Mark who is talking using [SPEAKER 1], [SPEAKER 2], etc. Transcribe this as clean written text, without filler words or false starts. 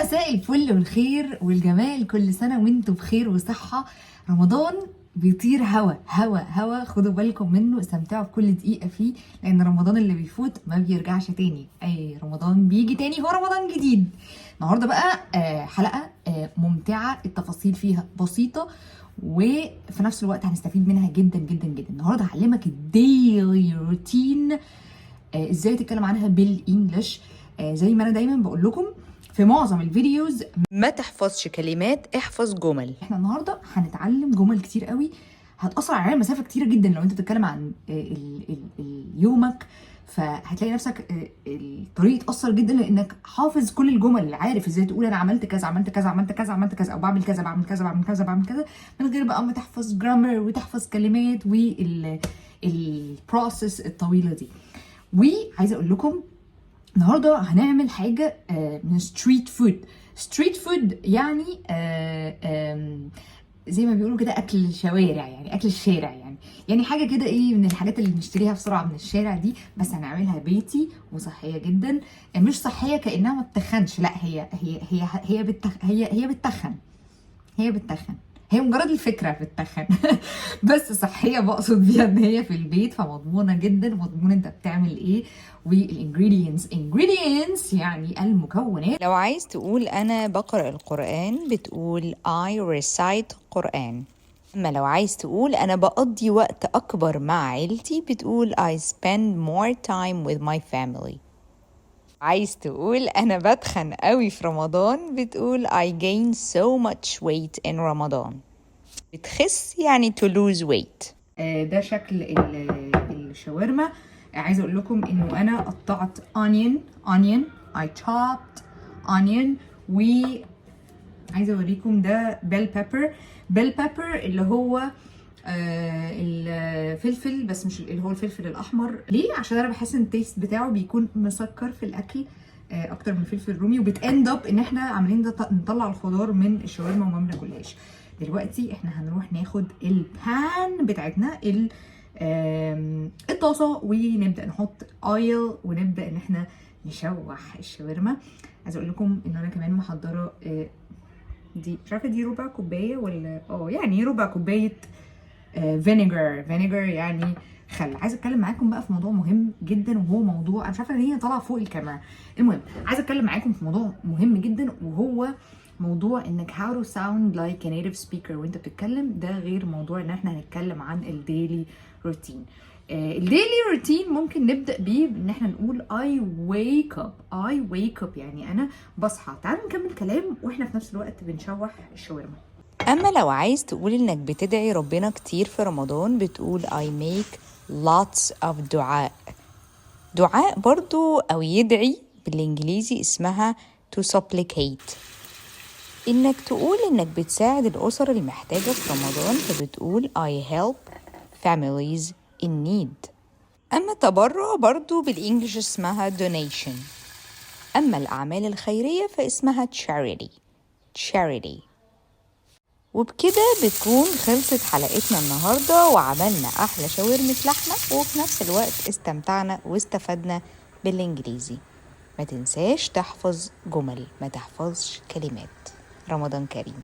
[SPEAKER 1] مساء الفل والخير والجمال، كل سنة وانتم بخير وصحة. رمضان بيطير هوا هوا هوا، خدوا بالكم منه، استمتعوا بكل دقيقة فيه، لأن رمضان اللي بيفوت ما بيرجعش تاني. أي رمضان بيجي تاني هو رمضان جديد. النهاردة بقى حلقة ممتعة، التفاصيل فيها بسيطة وفي نفس الوقت هنستفيد منها جدا جدا جدا. النهارده هعلمك الديلي روتين، ازاي تتكلم عنها بالانجلش. زي ما انا دايما بقول لكم في معظم الفيديوز،
[SPEAKER 2] ما تحفظش كلمات، احفظ جمل.
[SPEAKER 1] احنا النهارده هنتعلم جمل كتير قوي هتأثر علينا مسافة كتيرة جدا. لو انت بتتكلم عن يومك، فهتلاقي نفسك الطريق اتأثر جدا لانك حافظ كل الجمل، عارف ازاي تقول انا عملت كذا عملت كذا عملت كذا عملت كذا، او بعمل كذا بعمل كذا بعمل كذا بعمل كذا، من غير بقى ما تحفظ جرامر وتحفظ كلمات والبروسيس الطويلة دي. وعايزه اقول لكم النهارده هنعمل حاجه من ستريت فود. ستريت فود يعني زي ما بيقولوا كده اكل شوارع، يعني اكل الشارع، يعني حاجه كده ايه من الحاجات اللي بنشتريها بسرعه من الشارع دي، بس هنعملها بيتي وصحيه جدا. مش صحيه كانها ما بتخنش، لا، هي بتتخن، هي مجرد الفكره بتتخن بس صحيه بقصد بيها ان هي في البيت، فمضمونه جدا، مضمون انت بتعمل ايه. والانجريدينتس يعني المكونات.
[SPEAKER 2] لو عايز تقول أنا بقرأ القرآن بتقول I recite قرآن. أما لو عايز تقول أنا بقضي وقت أكبر مع عيلتي بتقول I spend more time with my family. عايز تقول أنا بتخن قوي في رمضان بتقول I gain so much weight in رمضان. بتخس يعني to lose weight.
[SPEAKER 1] ده شكل الشاورما. عايزه اقول لكم انه انا قطعت onion I chopped onion، و عايزه اوريكم ده بيل بيبر اللي هو الفلفل، بس مش اللي هو الفلفل الاحمر. ليه؟ عشان انا بحس ان التيست بتاعه بيكون مسكر في الاكل اكتر من الفلفل الرومي، وبتاند اب ان احنا عاملين نطلع الخضار من الشاورما وما بناكلهاش. دلوقتي احنا هنروح ناخد البان بتاعتنا، الطاسه، ونبدا نحط اويل ونبدا ان احنا نشوح الشاورما. عايزه اقول لكم ان انا كمان محضره دي، مش عارفه دي ربع كوبايه ولا يعني ربع كوبايه فينيجر يعني خل. عايزه اتكلم معاكم بقى في موضوع مهم جدا، وهو موضوع انا مش عارفه ان هي طالعه فوق الكاميرا. المهم عايزه اتكلم معاكم في موضوع مهم جدا، وهو موضوع انك how to sound like a native speaker وانت بتتكلم. ده غير موضوع ان احنا هنتكلم عن الديلي روتين. الديلي روتين ممكن نبدا بيه ان احنا نقول I wake up يعني انا بصحى. تعالوا نكمل كلام واحنا في نفس الوقت بنشوح الشاورما.
[SPEAKER 2] أما لو عايز تقول إنك بتدعي ربنا كتير في رمضان بتقول I make lots of دعاء برضو، أو يدعي بالإنجليزي اسمها to supplicate. إنك تقول إنك بتساعد الأسر المحتاجة في رمضان فبتقول I help families in need. أما تبرع برضو بالإنجليش اسمها donation. أما الأعمال الخيرية فاسمها charity. وبكده بتكون خلصت حلقتنا النهاردة، وعملنا أحلى شاورمة لحمة، وفي نفس الوقت استمتعنا واستفدنا بالإنجليزي. ما تنساش تحفظ جمل، ما تحفظش كلمات. رمضان كريم.